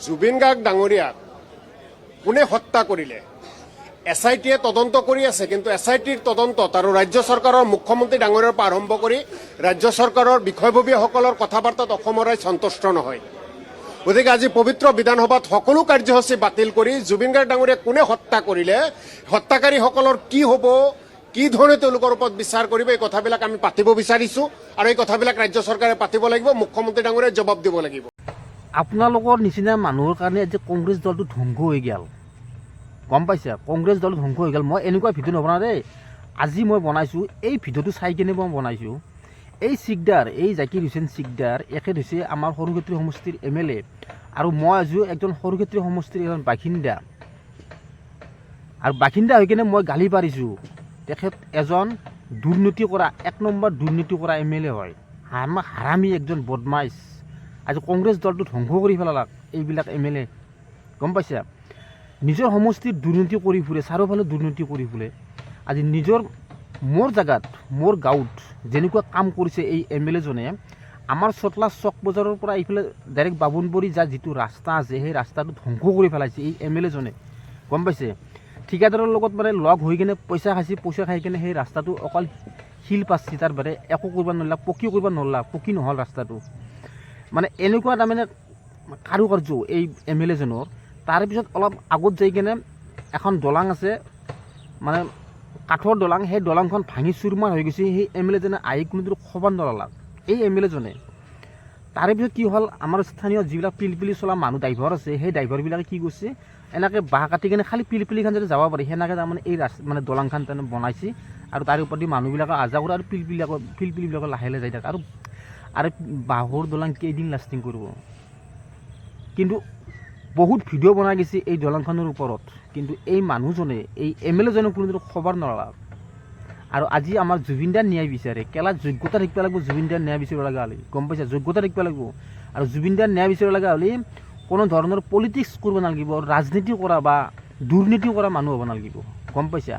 জুবিন গাৰ্গ ডাঙৰীয়াক কোনে হত্যা কৰিলে SITয়ে তদন্ত কৰি আছে, কিন্তু SITৰ তদন্তত আৰু ৰাজ্য চৰকাৰৰ মুখ্যমন্ত্ৰী ডাঙৰীয়াৰ পৰা আৰম্ভ কৰি ৰাজ্য চৰকাৰৰ বিষয়ববীয়াসকলৰ কথা বাৰ্তাত অসমৰ ৰাইজ সন্তুষ্ট নহয়। গতিকে আজি পবিত্ৰ বিধানসভাত সকলো কাৰ্যসূচী বাতিল কৰি জুবিন গাৰ্গ ডাঙৰীয়াক কোনে হত্যা কৰিলে, হত্যাকাৰীসকলৰ কি হ'ব, কি ধৰণে তেওঁলোকৰ ওপৰত বিচাৰ কৰিব, এই কথাবিলাক আমি পাতিব বিচাৰিছোঁ আৰু এই কথাবিলাক ৰাজ্য চৰকাৰে পাতিব লাগিব, মুখ্যমন্ত্ৰী ডাঙৰীয়াই জবাব দিব লাগিব। আপোনালোকৰ নিচিনা মানুহৰ কাৰণে আজি কংগ্ৰেছ দলটো ধ্বংস হৈ গ'ল, গম পাইছে? কংগ্ৰেছ দলটো ধ্বংস হৈ গ'ল। মই এনেকুৱা ভিডিঅ' নবনাওঁ দেই, আজি মই বনাইছোঁ, এই ভিডিঅ'টো চাই কিনে মই বনাইছোঁ। এই চিকদাৰ, এই জাকিৰ হুছেইন চিকদাৰ এখেত হৈছে আমাৰ সৰুক্ষেত্ৰী সমষ্টিৰ MLA আৰু মই আজি একজন সৰুক্ষেত্ৰী সমষ্টিৰ এজন বাসিন্দা, আৰু বাসিন্দা হৈ কিনে মই গালি পাৰিছোঁ। তেখেত এজন দুৰ্নীতি কৰা, 1 নম্বৰ দুৰ্নীতি কৰা MLA হয়, হাৰামী একজন বদমাইছ। আজি কংগ্ৰেছ দলটো ধ্বংস কৰি পেলালাক এইবিলাক MLA, গম পাইছে? নিজৰ সমষ্টিত দুৰ্নীতি কৰি ফুৰে, চাৰিওফালে দুৰ্নীতি কৰি ফুৰে। আজি নিজৰ মোৰ জেগাত, মোৰ গাঁৱত যেনেকুৱা কাম কৰিছে এই MLA জনে, আমাৰ চটলা চক বজাৰৰ পৰা এইফালে ডাইৰেক্ট বাবুনবৰী যা যিটো ৰাস্তা আছে, সেই ৰাস্তাটো ধ্বংস কৰি পেলাইছে এই MLA জনে, গম পাইছে? ঠিকাদাৰৰ লগত মানে লগ হৈ কিনে পইচা খাইছে, পইচা খাই কিনে সেই ৰাস্তাটো অকল শিল পাচি, তাৰ বাদে একো কৰিব নোৱাৰিলা, পকী কৰিব নোৱাৰিলা, পকী নহ'ল ৰাস্তাটো। মানে এনেকুৱা তাৰমানে কাৰুকাৰ্য এই MLA জনৰ। তাৰপিছত অলপ আগত যাই কিনে এখন দলং আছে, মানে কাঠৰ দলং, সেই দলংখন ভাঙি চুৰমাৰ হৈ গৈছে। সেই MLA জনে আহি কোনো খবৰ নললাক এই MLA জনে। তাৰেপিছত কি হ'ল, আমাৰ স্থানীয় যিবিলাক পিলপিলি চলা মানুহ ড্ৰাইভাৰ আছে, সেই ড্ৰাইভাৰবিলাকে কি কৰিছে, এনেকৈ বাঁহ কাটি কিনে খালি পিলপিলিখন যাতে যাব পাৰে সেনেকৈ তাৰমানে এই মানে দলংখন তাৰমানে বনাইছে, আৰু তাৰে ওপৰত মানুহবিলাকে আজা কৰে আৰু পিলপিলিবিলাকৰ লাহে লাহে যাই থাকে। আৰু বাঁহৰ দলং কেইদিন লাষ্টিং কৰিব? কিন্তু বহুত ভিডিঅ' বনাই গৈছে এই দলংখনৰ ওপৰত, কিন্তু এই মানুহজনে, এই MLA জনে কোনো খবৰ নললাক। আৰু আজি আমাৰ জুবিনদাৰ ন্যায় বিচাৰে, কেলা যোগ্যতা থাকিব লাগিব জুবিনদাৰ ন্যায় বিচাৰিব লগা হ'লে, গম পাইছে? যোগ্যতা থাকিব লাগিব। আৰু জুবিনদাৰ ন্যায় বিচাৰিব লগা হ'লে কোনো ধৰণৰ পলিটিক্স কৰিব নালাগিব, ৰাজনীতি কৰা বা দুৰ্নীতি কৰা মানুহ হ'ব নালাগিব, গম পাইছা?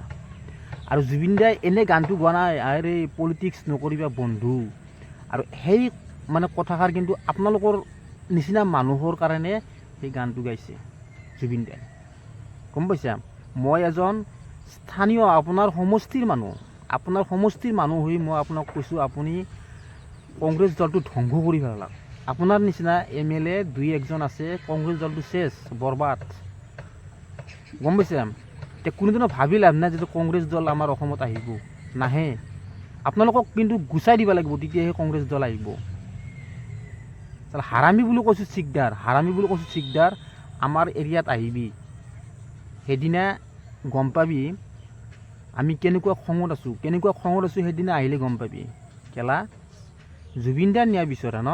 আৰু জুবিনদাই এনে গানটো গোৱা নাই, আৰে পলিটিক্স নকৰিবা বন্ধু। আৰু সেই মানে কথাষাৰ কিন্তু আপোনালোকৰ নিচিনা মানুহৰ কাৰণে সেই গানটো গাইছে জুবিনদাই, গম পাইছা? মই এজন স্থানীয় আপোনাৰ সমষ্টিৰ মানুহ হৈ মই আপোনাক কৈছোঁ, আপুনি কংগ্ৰেছ দলটো ধ্বংস কৰি পেলালাক। আপোনাৰ নিচিনা MLA 2-1জন আছে, কংগ্ৰেছ দলটো চেছ, বৰবাদ, গম পাইছে? এতিয়া কোনোদিনও ভাবি লাভ নাই যে কংগ্ৰেছ দল আমাৰ অসমত আহিব, নাহে। আপোনালোকক কিন্তু গুচাই দিব লাগিব, তেতিয়াহে কংগ্ৰেছ দল আহিব। হাৰামী বুলি কৈছোঁ চিকদাৰ, আমাৰ এৰিয়াত আহিবি, সেইদিনা গম পাবি আমি কেনেকুৱা খঙত আছোঁ, সেইদিনা আহিলে গম পাবি। কেলা জুবিনদাৰ ন্যায় বিচৰা ন?